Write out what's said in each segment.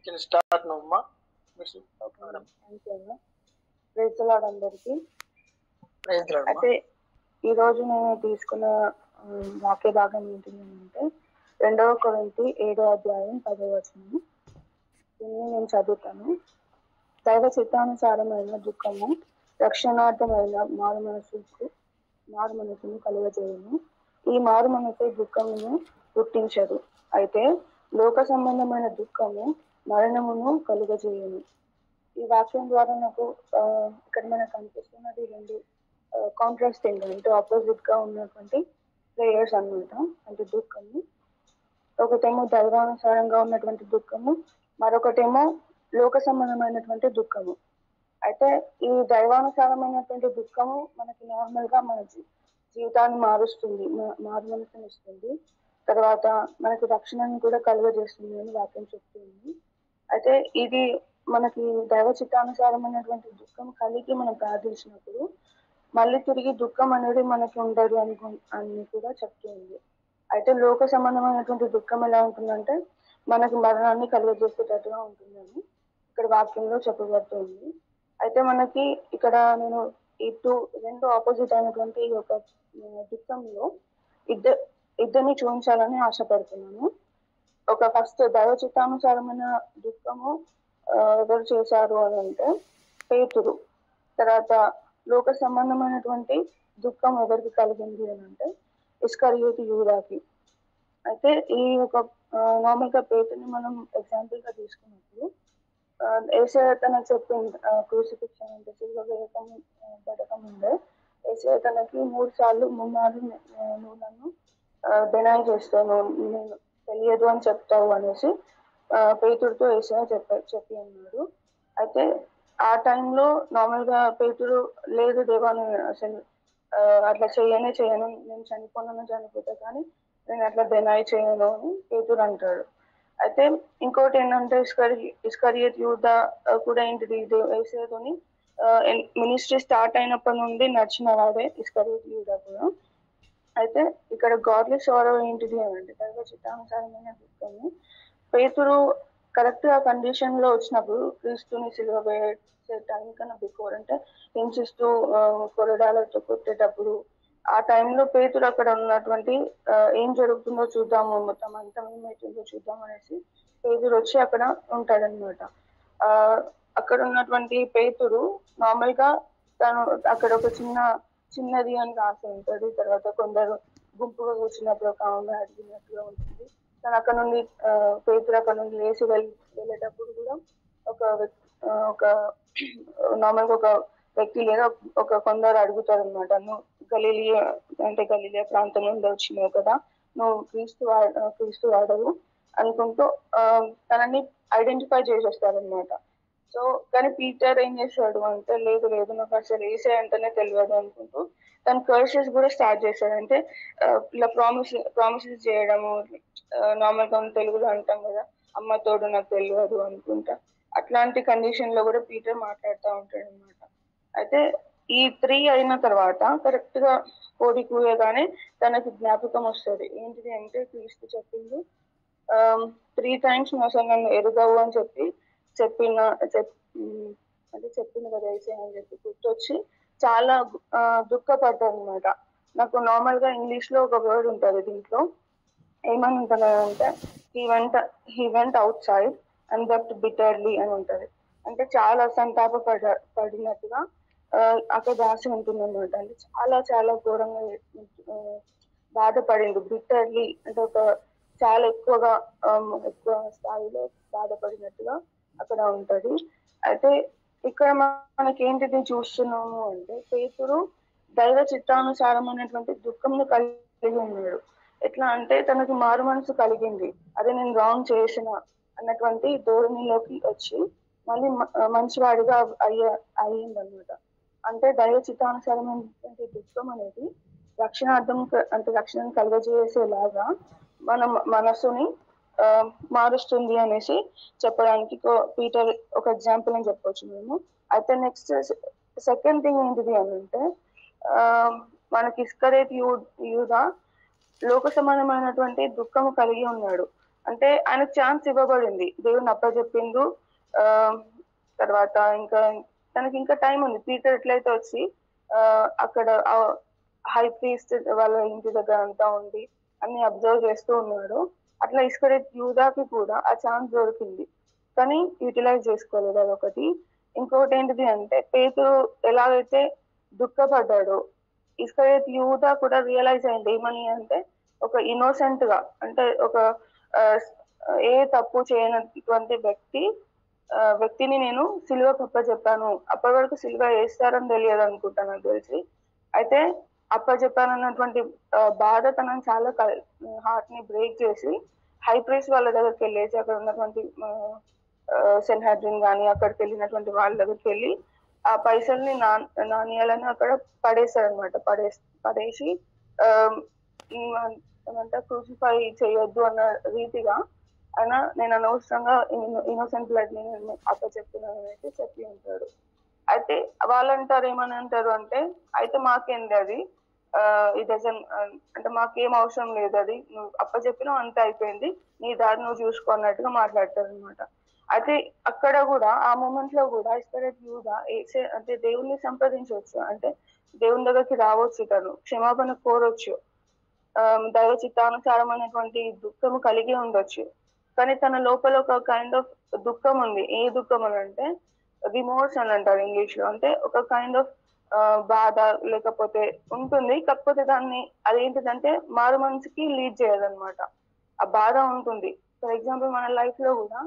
Can start now అమ్మా. Praise the lord అందరికి. Praise the lord అమ్మా. అయితే ఈ రోజు నేను తీసుకున్న వాక్య భాగం ఏంటంటే 2 కొరింథీ 7:10. దీన్ని నేను చదువుతాను. దైవ చిత్తానుసారమైన దుఃఖము రక్షణార్థమైన మారు మనసును కలుగజేయును. ఈ మారు మనసు దుఃఖమును పుట్టించదు, అయితే లోక సంబంధమైన దుఃఖము మరణమును కలుగజేయును. ఈ వాక్యం ద్వారా నాకు ఇక్కడ మనకు కనిపిస్తున్నది రెండు కాంట్రాస్టింగ్ అంటే ఆపోజిట్ గా ఉన్నటువంటి ప్రేయర్స్ అన్నమాట. అంటే దుఃఖము ఒకటేమో దైవానుసారంగా ఉన్నటువంటి దుఃఖము, మరొకటేమో లోక సంబంధమైనటువంటి దుఃఖము. అయితే ఈ దైవానుసారమైనటువంటి దుఃఖము మనకి నార్మల్ గా మన జీవితాన్ని మారుస్తుంది, మారు మనసుని ఇస్తుంది, తర్వాత మనకి రక్షణను కూడా కలుగజేస్తుంది అని వాక్యం చెప్తుంది. అయితే ఇది మనకి దైవ చిత్తానుసారమైనటువంటి దుఃఖం కలిగి మనం ప్రార్థించినప్పుడు మళ్ళీ తిరిగి దుఃఖం అనేది మనకి ఉండదు అని కూడా చెప్తుంది. అయితే లోక సంబంధమైనటువంటి దుఃఖం ఎలా ఉంటుందంటే మనకి మరణాన్ని కలుగజేసేటట్టుగా ఉంటుందని ఇక్కడ వాక్యంలో చెప్పబడుతుంది. అయితే మనకి ఇక్కడ నేను రెండు ఆపోజిట్ అయినటువంటి ఈ యొక్క దుఃఖంలో ఇద్దరిని చూపించాలని ఆశపడుతున్నాను. ఒక ఫస్ట్ దైవ చిత్తానుసారమైన దుఃఖము ఎవరు చేశారు అని అంటే పేతురు. తర్వాత లోక సంబంధమైనటువంటి దుఃఖం ఎవరికి కలిగింది అని అంటే ఇస్కరియోతు యూదాకి. అయితే ఈ యొక్క నార్మల్ గా పేతుని మనం ఎగ్జాంపుల్ గా తీసుకున్నప్పుడు యేసయ్య తనకు చెప్పింది క్రూసిఫిక్షన్ అంటే సిలువ వేయకం ముందే యేసయ్య తనకి 3 సార్లు నువ్వు నన్ను డినై చేస్తాను, నేను తెలియదు అని చెప్తావు అనేసి పేతుడితో యేసయ్య చెప్పి అన్నాడు. అయితే ఆ టైంలో నార్మల్ గా పేతుడు లేదు దేవాను అసలు అట్లా చేయను, నేను చనిపోతా కానీ నేను అట్లా డినై చేయను అని పేతుడు అంటాడు. అయితే ఇంకోటి ఏంటంటే ఇస్కరియోతు యూదా కూడా ఏంటిది యేసయ్యతోని మినిస్ట్రీ స్టార్ట్ అయినప్పటి నుండి నడిచిన వాడే ఇస్కరియోతు యూదా కూడా. అయితే ఇక్కడ గాడ్లీ సారో ఏంటిది అని అంటే దైవ చిత్తానుసారమైన దుఃఖము పేతురు కరెక్ట్ గా కండిషన్ లో వచ్చినప్పుడు క్రీస్తుని సిలువ వేసే టైం కన్నా బిఫోర్ అంటే హింసిస్తూ కొరడాలతో కొట్టేటప్పుడు ఆ టైంలో పేతురు అక్కడ ఉన్నటువంటి ఏం జరుగుతుందో చూద్దాము, మొత్తం అంతా ఏమైతుందో చూద్దాం అనేసి పేతురు వచ్చి అక్కడ ఉంటాడనమాట. అక్కడ ఉన్నటువంటి పేతురు నార్మల్ గా తను అక్కడ ఒక చిన్నది అని రాసి ఉంటుంది. తర్వాత కొందరు గుంపుగా కూర్చున్నప్పుడు ఒక ఆమె అడిగినట్టుగా ఉంటుంది. తను అక్కడ నుండి పేతురు అక్కడ నుండి లేచి వెళ్ళేటప్పుడు కూడా ఒక నార్మల్ గా ఒక వ్యక్తి లేదా కొందరు అడుగుతారు అనమాట, నువ్వు గలీలియా ప్రాంతం నుండి వచ్చినావు కదా, నువ్వు క్రీస్తు వాడవు అనుకుంటూ తనని ఐడెంటిఫై చేసేస్తారనమాట. సో కానీ పీటర్ ఏం చేశాడు అంటే లేదు నాకు అసలు యేసయ్య అంటేనే తెలియదు అనుకుంటూ తన కర్సెస్ కూడా స్టార్ట్ చేశాడు. అంటే ఇలా ప్రామిసెస్ చేయడము, నార్మల్ గా తెలుగులో అంటాం కదా అమ్మ తోడు నాకు తెలియదు అనుకుంటా, అట్లాంటి కండిషన్ లో కూడా పీటర్ మాట్లాడుతూ ఉంటాడు అనమాట. అయితే ఈ 3 అయిన తర్వాత కరెక్ట్ గా కోడి కూయగానే తనకి జ్ఞాపకం వస్తుంది. ఏంటిది అంటే క్రీస్తు చెప్పింది 3 times అసలు నన్ను ఎరుగవు అని చెప్పింది కదా యేసయ్య అని చెప్పి గుర్తొచ్చి చాలా దుఃఖపడ్డారు అనమాట. నాకు నార్మల్ గా ఇంగ్లీష్ లో ఒక వర్డ్ ఉంటుంది, దీంట్లో ఏమని ఉంటుంది అంటే he went outside and wept bitterly అని ఉంటది. అంటే చాలా పడినట్టుగా అక్కడ రాసి ఉంటుంది అనమాట. అంటే చాలా చాలా ఘోరంగా బాధపడింది. బిటర్లీ అంటే చాలా ఎక్కువ స్థాయిలో బాధపడినట్టుగా అక్కడ ఉంటది. అయితే ఇక్కడ మనకి ఏంటిది చూస్తున్నాము అంటే పేతురు దైవ చిత్తానుసారమైనటువంటి దుఃఖంను కలిగి ఉన్నాడు. ఎట్లా అంటే తనకు మారు మనసు కలిగింది, అదే నేను రాంగ్ చేసిన అన్నటువంటి ధోరణిలోకి వచ్చి మళ్ళీ మంచివాడిగా అయ్యిందనమాట. అంటే దైవ చిత్తానుసారమైనటువంటి దుఃఖం అనేది రక్షణను కలుగజేసేలాగా మన మనసుని మారుస్తుంది అనేసి చెప్పడానికి పీటర్ ఒక ఎగ్జాంపుల్ అని చెప్పొచ్చు మేము. అయితే నెక్స్ట్ సెకండ్ థింగ్ ఏంటిది అని అంటే మనకి ఇస్కరియోతు యూదా లోక సమానమైనటువంటి దుఃఖము కలిగి ఉన్నాడు. అంటే ఆయనకు ఛాన్స్ ఇవ్వబడింది, దేవుని అప్పచెప్పిండు. ఆ తర్వాత ఇంకా తనకి ఇంకా టైం ఉంది. పీటర్ ఎట్లయితే వచ్చి అక్కడ హై ప్రీస్ట్ వాళ్ళ ఇంటి దగ్గర అంతా ఉండి అన్ని అబ్జర్వ్ చేస్తూ ఉన్నాడు, అట్లా ఇస్కరేత్ యూదాకి కూడా ఆ ఛాన్స్ దొరికింది, కానీ యూటిలైజ్ చేసుకోలేదు. అదొకటి. ఇంకొకటి ఏంటిది అంటే, పేతురు ఎలాగైతే దుఃఖపడ్డాడో, ఇస్కరేత్ యూదా కూడా రియలైజ్ అయింది ఏమని అంటే, ఒక ఇన్నోసెంట్ గా, అంటే ఒక ఏ తప్పు చేయనటువంటి వ్యక్తిని నేను సిలువ చెప్పాను. అప్పటి వరకు సిలువ వేస్తారని తెలియదు అనుకుంటా నాకు తెలిసి. అయితే అప్పచెప్పానన్నటువంటి బాధ తనని చాలా హార్ట్ ని బ్రేక్ చేసి హై ప్రైస్ వాళ్ళ దగ్గరికి వెళ్ళేసి, అక్కడ ఉన్నటువంటి సెన్హాడ్రిన్ కానీ అక్కడికి వెళ్ళినటువంటి వాళ్ళ దగ్గరికి వెళ్ళి ఆ పైసల్ని నాణ్యాలని అక్కడ పడేశారనమాట. పడేసి ఏమంటే క్రూసిఫై చేయొద్దు అన్న రీతిగా ఆయన, నేను అనవసరంగా ఇన్నోసెంట్ బ్లడ్ ని అప్పచెప్తున్నాను అయితే చెప్పి ఉంటాడు. అయితే వాళ్ళంటారు, ఏమని అంటారు అంటే, అయితే మాకేంది అది, అంటే మాకేం అవసరం లేదు, అది నువ్వు అప్పచెప్పినావు అంతే అయిపోయింది, నీ దారి నువ్వు చూసుకో అన్నట్టుగా మాట్లాడతారు అనమాట. అయితే అక్కడ కూడా ఆ మూమెంట్ లో కూడా ఇస్కరేత్ యూదా అంటే దేవుణ్ణి సంప్రదించవచ్చు, అంటే దేవుని దగ్గరికి రావచ్చు, తను క్షమాపణ కోరొచ్చు, దైవ చిత్తానుసారమైనటువంటి దుఃఖము కలిగి ఉండొచ్చు. కానీ తన లోపల ఒక కైండ్ ఆఫ్ దుఃఖం ఉంది. ఏ దుఃఖం అని అంటే రిమోర్స్ అని అంటారు ఇంగ్లీష్ లో. అంటే ఒక కైండ్ ఆఫ్ బాధ లేకపోతే ఉంటుంది, కాకపోతే దాన్ని అదేంటిదంటే మారు మనసుకి లీడ్ చేయదన్నమాట. ఆ బాధ ఉంటుంది. ఫర్ ఎగ్జాంపుల్ మన లైఫ్ లో కూడా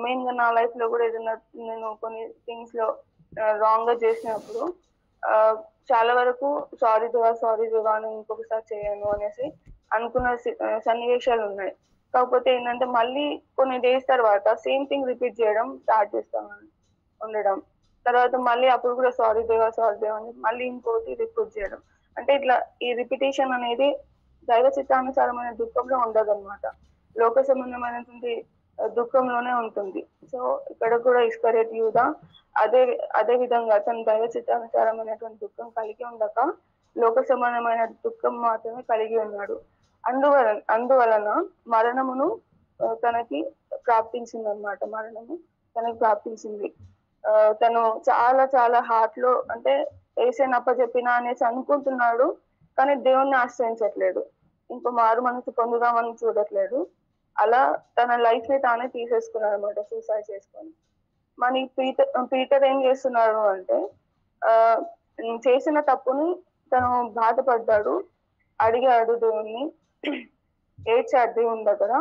మెయిన్ గా నా లైఫ్ లో కూడా ఏదైనా నేను కొన్ని థింగ్స్ లో రాంగ్ గా చేసినప్పుడు చాలా వరకు సారీ దేవా నేను ఇంకొకసారి చేయను అనేసి అనుకున్న సన్నివేశాలు ఉన్నాయి. కాకపోతే ఏంటంటే మళ్ళీ కొన్ని డేస్ తర్వాత సేమ్ థింగ్ రిపీట్ చేయడం స్టార్ట్ చేస్తాం ఉండడం. తర్వాత మళ్ళీ అప్పుడు కూడా సారీ దేవా అని మళ్ళీ ఇంకోటి రిపీట్ చేయడం. అంటే ఇట్లా ఈ రిపిటేషన్ అనేది దైవ చిత్తానుసారమైన దుఃఖంలో ఉండదు అనమాట, లోక సంబంధమైనటువంటి దుఃఖంలోనే ఉంటుంది. సో ఇక్కడ కూడా ఇస్కరేత్ యూదా అదే విధంగా తన దైవ చిత్తానుసారమైనటువంటి దుఃఖం కలిగి ఉండక లోక సంబంధమైన దుఃఖం మాత్రమే కలిగి ఉన్నాడు. అందువలన మరణమును తనకి ప్రాప్తించింది అనమాట. మరణము తనకి ప్రాప్తించింది. తను చాలా చాలా హార్ట్ లో, అంటే ఏసైని అప్పచెప్పినా అనేసి అనుకుంటున్నాడు, కానీ దేవుణ్ణి ఆశ్రయించట్లేదు, ఇంకో మారు మనసు పొందుదామని చూడట్లేదు. అలా తన లైఫ్ ని తానే తీసేసుకున్నాడు అనమాట, సూసైడ్ చేసుకొని. మన పీటర్ ఏం చేస్తున్నాడు అంటే, చేసిన తప్పుని తను బాధపడ్డాడు, అడిగాడు దేవుణ్ణి, ఏడ్చాడు దేవుని దగ్గర,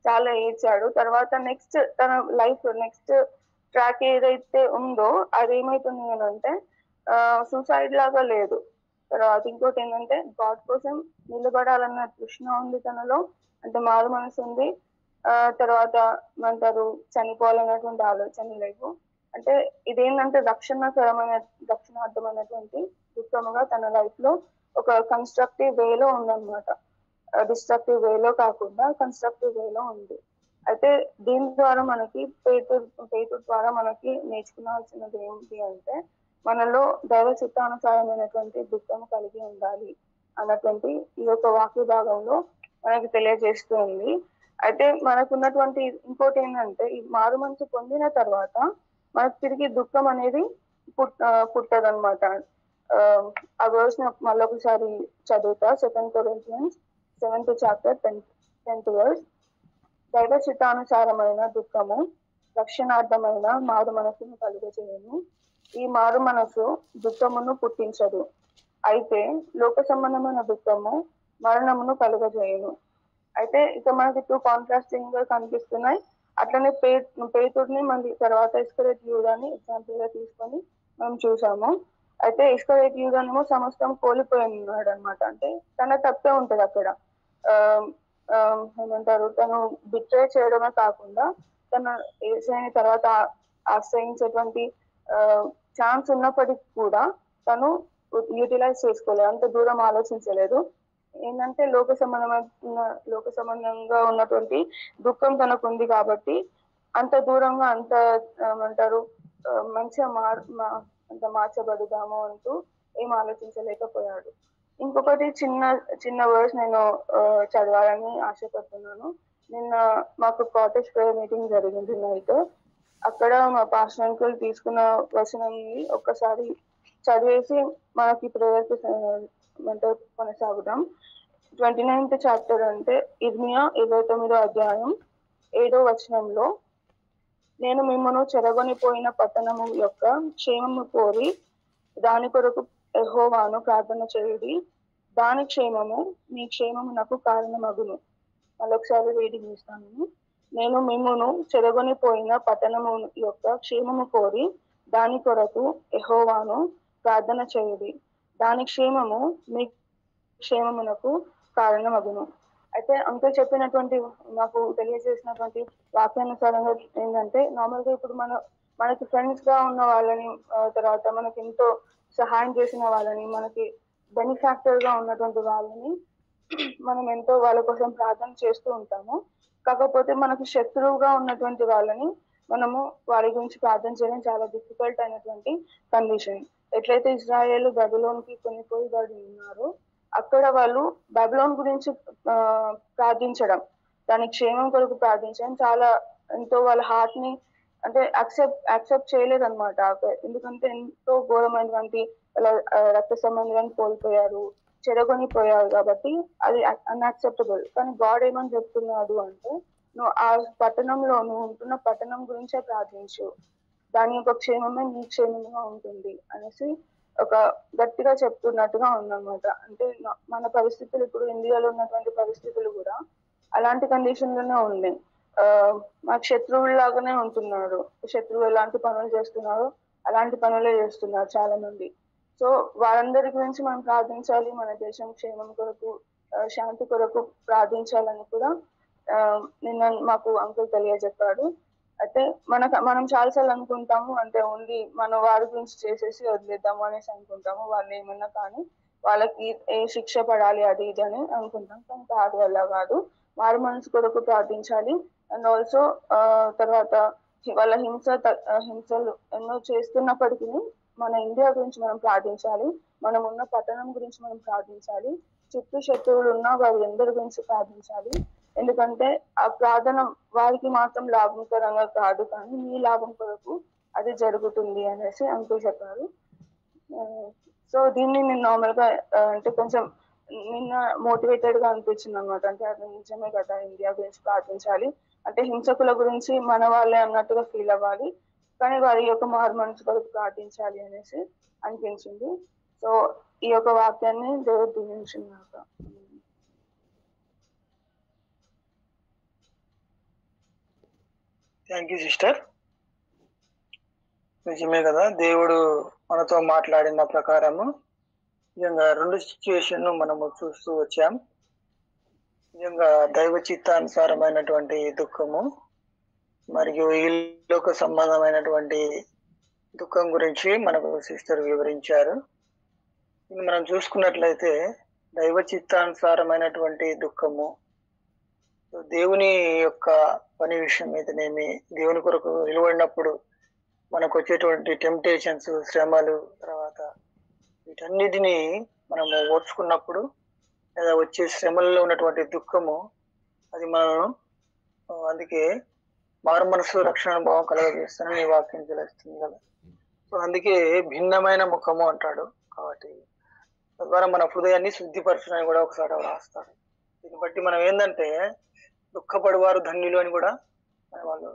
చాలా ఏడ్చాడు. తర్వాత నెక్స్ట్ తన లైఫ్ నెక్స్ట్ ట్రాక్ ఏదైతే ఉందో అది ఏమైతుంది అని అంటే సూసైడ్ లాగా లేదు. తర్వాత ఇంకోటి ఏంటంటే గాడ్ కోసం నిలబడాలన్న తృష్ణ ఉంది తనలో, అంటే మారు మనసు ఉంది. తర్వాత ఏమంటారు, చనిపోవాలన్నటువంటి ఆలోచన లేవు. అంటే ఇదేంటంటే రక్షణార్థమైనటువంటి దుఃఖముగా తన లైఫ్ లో ఒక కన్స్ట్రక్టివ్ వేలో ఉందన్నమాట. డిస్ట్రక్టివ్ వేలో కాకుండా కన్స్ట్రక్టివ్ వేలో ఉంది. అయితే దీని ద్వారా మనకి పేతురు ద్వారా మనకి నేర్చుకోవాల్సినది ఏంటి అంటే, మనలో దైవ చిత్తానుసారమైనటువంటి దుఃఖం కలిగి ఉండాలి అన్నటువంటి ఈ యొక్క వాక్య భాగంలో మనకి తెలియజేస్తూ ఉంది. అయితే మనకున్నటువంటి ఇంకోటి ఏంటంటే, ఈ మారు మనసు పొందిన తర్వాత మనకు తిరిగి దుఃఖం అనేది పుట్టదనమాట. ఆ వర్స్ మళ్ళొకసారి చదువుతా. 2 Corinthians 7th chapter 10th verse. దైవ చిత్తానుసారమైన దుఃఖము రక్షణార్థమైన మారు మనసును కలుగజేయను. ఈ మారు మనసు దుఃఖమును పుట్టించదు, అయితే లోక సంబంధమైన దుఃఖము మరణమును కలుగజేయను. అయితే ఇక మనకి 2 కాంట్రాస్టింగ్ గా కనిపిస్తున్నాయి. అట్లనే పేతుడిని మళ్ళీ తర్వాత ఇస్కరేత్ యూదాని ఎగ్జాంపుల్ గా తీసుకొని మనం చూసాము. అయితే ఇస్కరేత్ యూదానేమో సమస్తం కోల్పోయి ఉన్నాడు అనమాట. అంటే తన తప్పే ఉంటది అక్కడ. ఏమంటారు, తను బిట్రే చేయడమే కాకుండా తన ఏసైని తర్వాత ఆశ్రయించేటువంటి ఛాన్స్ ఉన్నప్పటికీ కూడా తను యూటిలైజ్ చేసుకోలేదు, అంత దూరం ఆలోచించలేదు. ఏంటంటే లోక సంబంధంగా ఉన్నటువంటి దుఃఖం తనకు ఉంది కాబట్టి అంత దూరంగా అంత ఏమంటారు మంచిగా అంత మార్చబడుదాము అంటూ ఏం ఆలోచించలేకపోయాడు. ఇంకొకటి చిన్న వర్డ్స్ నేను చదవాలని ఆశపడుతున్నాను. నిన్న మాకు కాటేజ్ ప్రేయర్ మీటింగ్ జరిగింది నైట్. అక్కడ మా పాస్టర్ అంకుల్ తీసుకున్న వచనం ఒక్కసారి చదివేసి మనకి ప్రేయర్కి కొనసాగుదాం. 29th చాప్టర్ అంటే ఇర్మియా 29వ అధ్యాయం 7వ వచనంలో, నేను మిమ్మను చెరగొనిపోయిన పట్టణము యొక్క క్షేమము కోరి దాని కొరకు యెహోవాను ప్రార్థన చేయుడి, దాని క్షేమము మీ క్షేమమునకు కారణమగును. మరొకసారి రీడింగ్ ఇస్తాను. నేను మిమ్మును చెరగొనిపోయిన పట్టణము యొక్క క్షేమము కోరి దాని కొరకు యెహోవాను ప్రార్థన చేయుడి, దాని క్షేమము మీ క్షేమమునకు కారణమగును. అయితే అంకుల్ చెప్పినటువంటి మాకు తెలియజేసినటువంటి వాక్యానుసారంగా ఏంటంటే, నార్మల్గా ఇప్పుడు మనకి ఫ్రెండ్స్ గా ఉన్న వాళ్ళని, తర్వాత మనకి ఎంతో సహాయం చేసిన వాళ్ళని, మనకి బెనిఫాక్టర్ గా ఉన్నటువంటి వాళ్ళని మనం ఎంతో వాళ్ళ కోసం ప్రార్థన చేస్తూ ఉంటాము. కాకపోతే మనకు శత్రువుగా ఉన్నటువంటి వాళ్ళని మనము వారి గురించి ప్రార్థన చేయడం చాలా డిఫికల్ట్ అయినటువంటి కండిషన్. ఎట్లయితే ఇజ్రాయేల్ బబులోన్కి కొనిపోయబడి ఉన్నారో, అక్కడ వాళ్ళు బబులోన్ గురించి ప్రార్థించడం, దాని క్షేమం కొరకు ప్రార్థించడం చాలా ఎంతో వాళ్ళ హార్ట్ ని అంటే యాక్సెప్ట్ చేయలేదు అనమాట. ఎందుకంటే ఎంతో ఘోరమైనటువంటి రక్త సంబంధాన్ని కోల్పోయారు, చెరగొనిపోయారు, కాబట్టి అది అన్యాక్సెప్టబుల్. కానీ గాడ్ ఏమని చెప్తున్నాడు అంటే, నువ్వు ఆ పట్టణంలో నువ్వు ఉంటున్న పట్టణం గురించే ప్రార్థించు, దాని యొక్క క్షేమమే నీ క్షేమంగా ఉంటుంది అనేసి ఒక గట్టిగా చెప్తున్నట్టుగా ఉందన్నమాట. అంటే మన పరిస్థితులు ఇప్పుడు ఇండియాలో ఉన్నటువంటి పరిస్థితులు కూడా అలాంటి కండిషన్ లోనే ఉన్నాయి. మాకు శత్రువులాగానే ఉంటున్నారు. శత్రువు ఎలాంటి పనులు చేస్తున్నారు అలాంటి పనులే చేస్తున్నారు చాలా మంది. సో వారందరి గురించి మనం ప్రార్థించాలి, మన దేశం క్షేమం కొరకు శాంతి కొరకు ప్రార్థించాలని కూడా నిన్న మాకు అంకుల్ తెలియజెప్పాడు. అయితే మనం చాలాసార్లు అనుకుంటాము, అంటే ఓన్లీ మన వారి గురించి చేసేసి వదిలేద్దాము అనేసి అనుకుంటాము. వాళ్ళు ఏమన్నా కానీ వాళ్ళకి ఏ శిక్ష పడాలి అది ఇది అని అనుకుంటాం, కానీ కాదు, వల్ల కాదు. వారి మనసు కొరకు ప్రార్థించాలి. అండ్ ఆల్సో తర్వాత వాళ్ళ హింసలు ఎన్నో చేస్తున్నప్పటికీ మన ఇండియా గురించి మనం ప్రార్థించాలి, మనం ఉన్న పట్టణం గురించి మనం ప్రార్థించాలి, చుట్టూ శత్రువులు ఉన్నా వారి అందరి గురించి ప్రార్థించాలి. ఎందుకంటే ఆ ప్రార్థన వారికి మాత్రం లాభకరంగా కాదు, కానీ మీ లాభం కొరకు అది జరుగుతుంది అనేసి అంకుల్ చెప్పారు. సో దీన్ని నేను నార్మల్ గా అంటే కొంచెం నిన్న మోటివేటెడ్ గా అనిపించింది అనమాట. అంటే అది నిజమే కదా, ఇండియా గురించి ప్రార్థించాలి అంటే హింసకుల గురించి మన వాళ్ళే అన్నట్టుగా ఫీల్ అవ్వాలి, కానీ వారి యొక్క మారు మనసు కొరకు ప్రార్థించాలి అనేసి అనిపించింది. సో ఈ యొక్క వాక్యాన్ని దేవుడు దీవించినాక. Thank you sister. నిజమే కదా, దేవుడు మనతో మాట్లాడిన ప్రకారము నిజంగా రెండు సిచ్యువేషన్ మనము చూస్తూ వచ్చాం. నిజంగా దైవ చిత్తానుసారమైనటువంటి దుఃఖము మరియు ఈ లోక సంబంధమైనటువంటి దుఃఖం గురించి మనకు సిస్టర్ వివరించారు. మనం చూసుకున్నట్లయితే దైవ చిత్తానుసారమైనటువంటి దుఃఖము దేవుని యొక్క పని విషయం అయితేనేమి, దేవుని కొరకు నిలబడినప్పుడు మనకు వచ్చేటువంటి టెంప్టేషన్స్, శ్రమలు, తర్వాత వీటన్నిటిని మనము ఓర్చుకున్నప్పుడు లేదా వచ్చే శ్రమల్లో ఉన్నటువంటి దుఃఖము అది మనం అందుకే మారు మనసు రక్షణ భావం కలగజేస్తానని ఈ వాక్యం తెలుస్తుంది కదా. సో అందుకే భిన్నమైన ముఖము అంటాడు. కాబట్టి తద్వారా మన హృదయాన్ని శుద్ధిపరచడానికి కూడా ఒకసారి రాస్తాడు. దీన్ని బట్టి మనం ఏంటంటే దుఃఖపడువారు ధన్యులు అని కూడా వాళ్ళు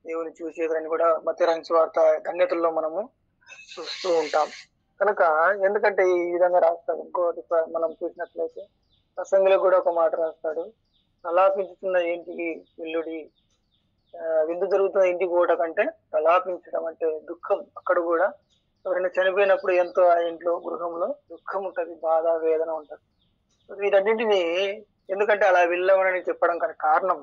దేవుని చూసేదని కూడా మత్తయి సువార్త ధన్యతల్లో మనము చూస్తూ ఉంటాం కనుక. ఎందుకంటే ఈ విధంగా రాస్తాడు. ఇంకోటి మనం చూసినట్లయితే ప్రసంగిలో కూడా ఒక మాట రాస్తాడు, ప్రలాపించుతున్న ఇంటికి వెల్లుడి, విందు జరుగుతున్న ఇంటికి పోవట కంటే ప్రలాపించడం అంటే దుఃఖం. అక్కడ కూడా ఎవరైనా చనిపోయినప్పుడు ఎంతో ఆ ఇంట్లో గృహంలో దుఃఖం ఉంటుంది, బాధ, వేదన ఉంటుంది. వీటన్నింటినీ ఎందుకంటే అలా వెళ్ళమని చెప్పడం కారణం,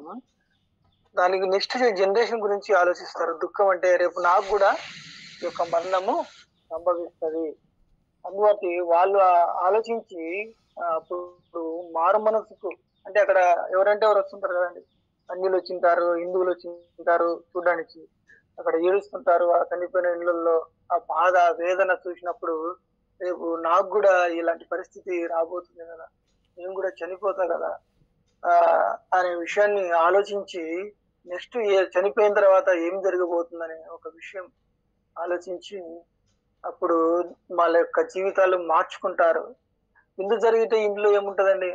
దానికి నెక్స్ట్ జనరేషన్ గురించి ఆలోచిస్తారు. దుఃఖం అంటే రేపు నాకు కూడా ఈ యొక్క మరణము సంభవిస్తుంది. అందువల్ల వాళ్ళు ఆలోచించి అప్పుడు మారు మనసుకు, అంటే అక్కడ ఎవరంటే ఎవరు వస్తుంటారు కదండి, అన్యులు వచ్చింటారు, హిందువులు వచ్చింటారు చూడడానికి, అక్కడ ఏడుస్తుంటారు. ఆ చనిపోయిన ఇళ్లలో ఆ బాధ, వేదన చూసినప్పుడు రేపు నాకు కూడా ఇలాంటి పరిస్థితి రాబోతుంది కదా, నేను కూడా చనిపోతా కదా, అనే విషయాన్ని ఆలోచించి నెక్స్ట్ చనిపోయిన తర్వాత ఏం జరగబోతుందనే ఒక విషయం ఆలోచించి అప్పుడు వాళ్ళ యొక్క జీవితాలు మార్చుకుంటారు. విందు జరిగితే ఇంట్లో ఏముంటదండి?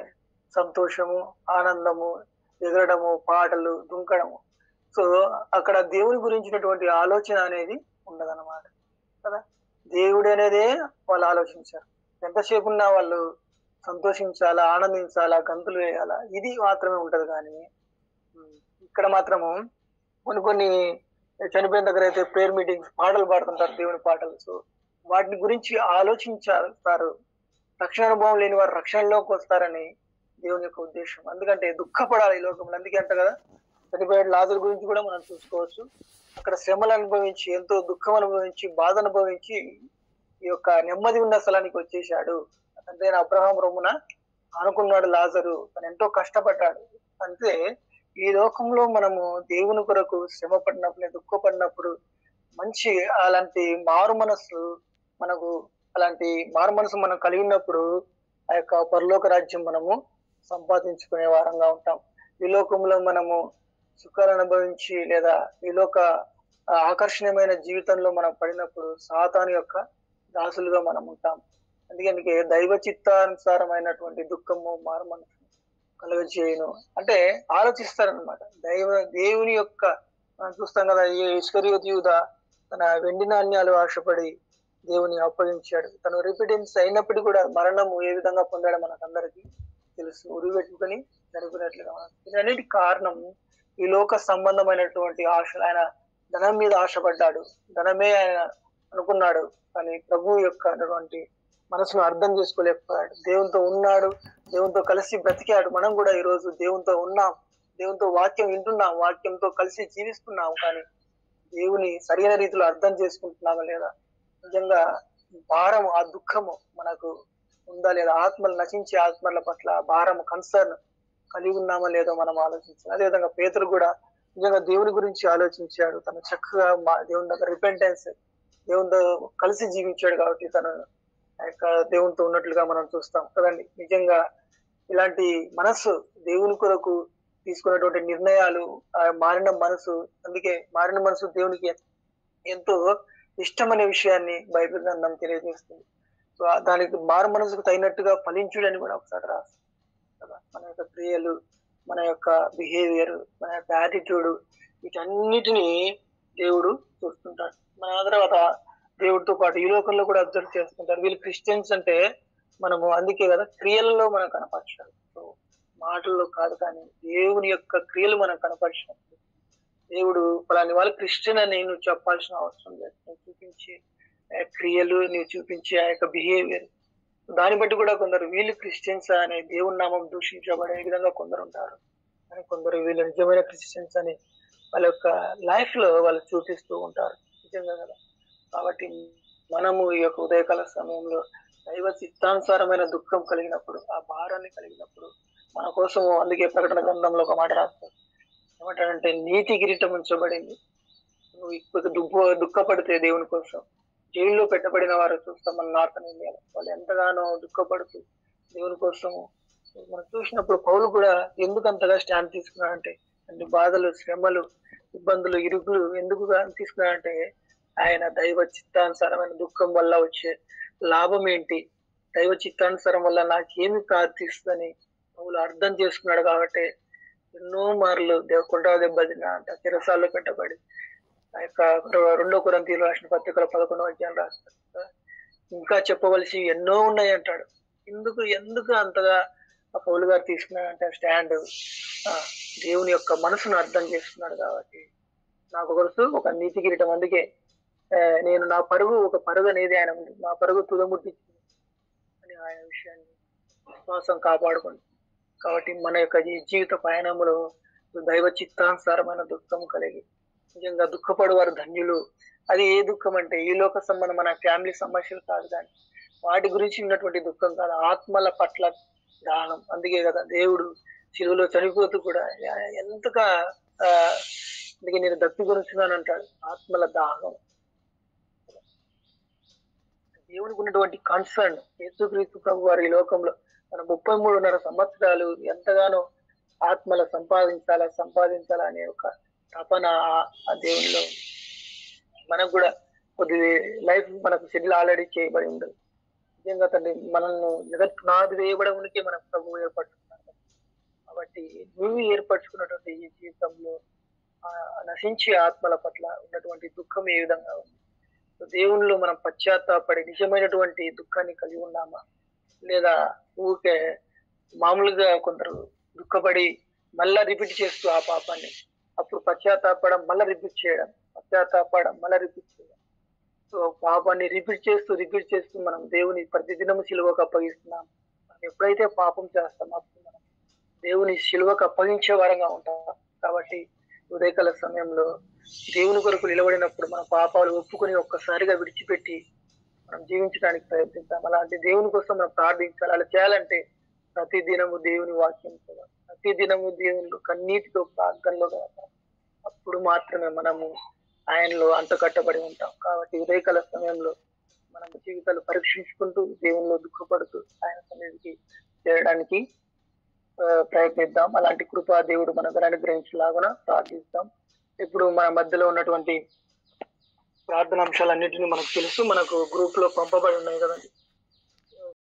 సంతోషము, ఆనందము, ఎగరడము, పాటలు, దుంకడము. సో అక్కడ దేవుని గురించినటువంటి ఆలోచన అనేది ఉండదన్నమాట కదా. దేవుడు అనేదే వాళ్ళు ఆలోచించారు. ఎంతసేపు ఉన్నా వాళ్ళు సంతోషించాలా, ఆనందించాలా, గంతులు వేయాలా, ఇది మాత్రమే ఉంటది. కానీ ఇక్కడ మాత్రము కొన్ని చనిపోయిన దగ్గర అయితే ప్రేయర్ మీటింగ్స్ పాటలు పాడుతుంటారు, దేవుని పాటలు. సో వాటిని గురించి ఆలోచించారు. రక్షణ అనుభవం లేని వారు రక్షణలోకి వస్తారని దేవుని యొక్క ఉద్దేశం. ఎందుకంటే దుఃఖపడాలి ఈ లోకంలో. అందుకే అంట కదా, చనిపోయిన లాజరు గురించి కూడా మనం చూసుకోవచ్చు. అక్కడ శ్రమలు అనుభవించి, ఎంతో దుఃఖం అనుభవించి, బాధ అనుభవించి ఈ యొక్క నెమ్మది ఉన్న స్థలానికి వచ్చేసాడు. అంతేనా? అబ్రహాం రొమ్మున అనుకున్నాడు లాజరు. తను ఎంతో కష్టపడ్డాడు. అంటే ఈ లోకంలో మనము దేవుని కొరకు శ్రమ పడినప్పుడు, దుఃఖపడినప్పుడు మంచి అలాంటి మారు మనసు మనం కలిగి ఉన్నప్పుడు ఆ యొక్క పరలోక రాజ్యం మనము సంపాదించుకునే వారంగా ఉంటాం. ఈ లోకంలో మనము సుఖాలు అనుభవించి లేదా ఈ లోక ఆకర్షణీయమైన జీవితంలో మనం పడినప్పుడు సాతాను యొక్క దాసులుగా మనం ఉంటాం. అందుకే దైవ చిత్తానుసారమైనటువంటి దుఃఖము మారు మనసు కలుగజేయును అంటే ఆలోచిస్తారనమాట. దేవుని యొక్క మనం చూస్తాం కదా, ఈ ఇస్కరియోతు యూదా తన వెండి నాణ్యాలు ఆశపడి దేవుని అప్పగించాడు. తను రిపిటెన్స్ అయినప్పటికీ కూడా మరణము ఏ విధంగా పొందాడో మనకందరికీ తెలుసు. ఉరిపెట్టుకుని చనిపోయినట్లుగా. దీనికి కారణం ఈ లోక సంబంధమైనటువంటి ఆశలు. ఆయన ధనం మీద ఆశపడ్డాడు, ధనమే ఆయన అనుకున్నాడు. కానీ ప్రభు యొక్క అటువంటి మనసును అర్థం చేసుకోలేకపోయాడు. దేవునితో ఉన్నాడు, దేవునితో కలిసి బ్రతికాడు. మనం కూడా ఈరోజు దేవునితో ఉన్నాం, దేవునితో వాక్యం వింటున్నాం, వాక్యంతో కలిసి జీవిస్తున్నాం. కానీ దేవుని సరైన రీతిలో అర్థం చేసుకుంటున్నామా లేదా? నిజంగా భారము, ఆ దుఃఖము మనకు ఉందా లేదా? ఆత్మలు నశించే ఆత్మల పట్ల భారము, కన్సర్న్ కలిగి ఉన్నామా లేదో మనం ఆలోచించాలి. అదేవిధంగా పేతురు కూడా నిజంగా దేవుని గురించి ఆలోచించాడు. తను చక్కగా దేవుని దగ్గర రిపెంటెన్స్, దేవునితో కలిసి జీవించాడు. కాబట్టి తను ఆ యొక్క దేవునితో ఉన్నట్లుగా మనం చూస్తాం కదండి. నిజంగా ఇలాంటి మనస్సు, దేవుని కొరకు తీసుకున్నటువంటి నిర్ణయాలు, ఆ మారిన మనసు, అందుకే మారిన మనసు దేవునికి ఎంతో ఇష్టమనే విషయాన్ని బైబిల్ గ్రంథం తెలియజేస్తుంది. సో దానికి మారు మనసుకు తగినట్టుగా ఫలించుడని కూడా ఒకసారి రాస్తుంది కదా. మన యొక్క క్రియలు, మన యొక్క బిహేవియర్, మన యొక్క యాటిట్యూడ్, వీటన్నిటిని దేవుడు చూస్తుంటాడు. మన తర్వాత దేవుడితో పాటు ఈ లోకంలో కూడా అబ్జర్వ్ చేస్తుంటారు. వీళ్ళు క్రిస్టియన్స్ అంటే మనము అందుకే కదా క్రియలలో మనం కనపరచాలి. సో మాటల్లో కాదు, కానీ దేవుని యొక్క క్రియలు మనం కనపరిచినప్పుడు దేవుడు ఫలాని వాళ్ళు క్రిస్టియన్ అని నువ్వు చెప్పాల్సిన అవసరం లేదు. నువ్వు చూపించే క్రియలు, నువ్వు చూపించే ఆ యొక్క బిహేవియర్, దాన్ని బట్టి కూడా కొందరు వీళ్ళు క్రిస్టియన్స్ అనే దేవుని నామం దూషించబడే విధంగా కొందరు ఉంటారు. కానీ కొందరు వీళ్ళు నిజమైన క్రిస్టియన్స్ అని వాళ్ళ యొక్క లైఫ్ లో వాళ్ళు చూపిస్తూ ఉంటారు. నిజంగా కదా. కాబట్టి మనము ఈ యొక్క ఉదయకాల సమయంలో దైవ చిత్తానుసారమైన దుఃఖం కలిగినప్పుడు, ఆ భారాన్ని కలిగినప్పుడు మన కోసం, అందుకే ప్రకటన గ్రంథంలో ఒక మాట రాస్తారు. ఏమంటాడంటే నీతి కిరీటం ఉంచబడింది. నువ్వు ఇప్పుడు దుఃఖపడితే దేవుని కోసం, జైల్లో పెట్టబడిన వారు చూస్తాం మన నార్త్ ఇండియాలో, వాళ్ళు ఎంతగానో దుఃఖపడుతూ దేవుని కోసము మనం చూసినప్పుడు పౌలు కూడా ఎందుకు అంతగా స్టాండ్ తీసుకున్నాడంటే, అన్ని బాధలు, శ్రమలు, ఇబ్బందులు, ఇరుకులు ఎందుకు తీసుకున్నాడంటే ఆయన దైవ చిత్తానుసారమైన దుఃఖం వల్ల వచ్చే లాభం ఏంటి, దైవ చిత్తానుసారం వల్ల నాకేమి ప్రార్థిస్తుందని పౌలు అర్థం చేసుకున్నాడు. కాబట్టి ఎన్నో మార్లు కుంటా దెబ్బతిన్నా అంట, చిరసాల్లో పెట్టబడి ఆ యొక్క 2 కొరింథీయులు రాసిన పత్రికల 11వ అధ్యాయం రాస్తారు. ఇంకా చెప్పవలసి ఎన్నో ఉన్నాయి అంటాడు. ఎందుకు అంతగా ఆ పౌలు గారు తీసుకున్నాడంటే స్టాండ్ దేవుని యొక్క మనసును అర్థం చేసుకున్నాడు. కాబట్టి నాకు కొలుసు ఒక నీతి కిరీటం. అందుకే నేను నా పరుగు ఒక పరుగు అనేది ఆయన ఉంది, నా పరుగు తుదముట్టించింది అని ఆయన విషయాన్ని విశ్వాసం కాపాడుకుంది. కాబట్టి మన యొక్క ఈ జీవిత ప్రయాణంలో దైవ చిత్తానుసారమైన దుఃఖం కలిగి నిజంగా దుఃఖపడు వారు ధన్యులు. అది ఏ దుఃఖం అంటే ఈ లోక సంబంధం, మన ఫ్యామిలీ సమస్యలు కాదు, కానీ వాటి గురించి ఉన్నటువంటి దుఃఖం కాదు, ఆత్మల పట్ల దాహం. అందుకే కదా దేవుడు శిలువలో చనిపోతూ కూడా ఎంతగా అందుకే నేను దప్పి గురించున్నాను అంటాడు. ఆత్మల దాహం, దేవునికి ఉన్నటువంటి కన్సర్న్. యేసుక్రీస్తు ప్రభు వారు ఈ లోకంలో మన 33.5 సంవత్సరాలు ఎంతగానో ఆత్మల సంపాదించాలా అనే ఒక తపన ఆ దేవునిలో మనకు కూడా కొద్ది లైఫ్ మనకు షెడ్యూల్ ఆల్రెడీ చేయబడి ఉండదు. నిజంగా తండ్రి మనల్ని పునాది వేయబడమునికే మనం ప్రభు ఏర్పరచుకున్నాం. కాబట్టి నువ్వు ఏర్పరచుకున్నటువంటి ఈ జీవితంలో నశించే ఆత్మల పట్ల ఉన్నటువంటి దుఃఖం ఏ విధంగా ఉంది? దేవునిలో మనం పశ్చాత్తాపడి నిజమైనటువంటి దుఃఖాన్ని కలిగి ఉన్నామా, లేదా ఊరికే మామూలుగా కొందరు దుఃఖపడి మళ్ళా రిపీట్ చేస్తూ ఆ పాపాన్ని, అప్పుడు పశ్చాత్తాపడం మళ్ళీ రిపీట్ చేయడం, పశ్చాత్తాపడం మళ్ళీ రిపీట్ చేయడం. సో పాపాన్ని రిపీట్ చేస్తూ మనం దేవుని ప్రతిదినము సిలువకు అప్పగిస్తున్నాం. మనం ఎప్పుడైతే పాపం చేస్తామో అప్పుడు మనం దేవుని సిలువకు అప్పగించే వారంగా ఉంటాం. కాబట్టి ఉదయకాల సమయంలో దేవుని కొరకు నిలబడినప్పుడు మన పాపాలు ఒప్పుకొని ఒక్కసారిగా విడిచిపెట్టి మనం జీవించడానికి ప్రయత్నిద్దాం. అలాంటి దేవుని కోసం మనం ప్రార్థించాలి. అలా చేయాలంటే ప్రతిదినము దేవుని వాక్యం చదవాలి, ప్రతిదినము దేవునిలో కన్నీటితో ప్రార్థనలో గడపాలి. అప్పుడు మాత్రమే మనము ఆయనలో అంతకట్టబడి ఉంటాం. కాబట్టి ఉదయకాల సమయంలో మనం జీవితాలు పరీక్షించుకుంటూ దేవునిలో దుఃఖపడుతూ ఆయన సన్నిధికి చేరడానికి ప్రయత్నిద్దాం. అలాంటి కృపా దేవుడు మనకు అనుగ్రహించలాగున ప్రార్థిస్తాం. ఇప్పుడు మన మధ్యలో ఉన్నటువంటి ప్రార్థన అంశాలన్నింటినీ మనకు తెలుసు, మనకు గ్రూప్ లో పంపబడి ఉన్నాయి కదండి.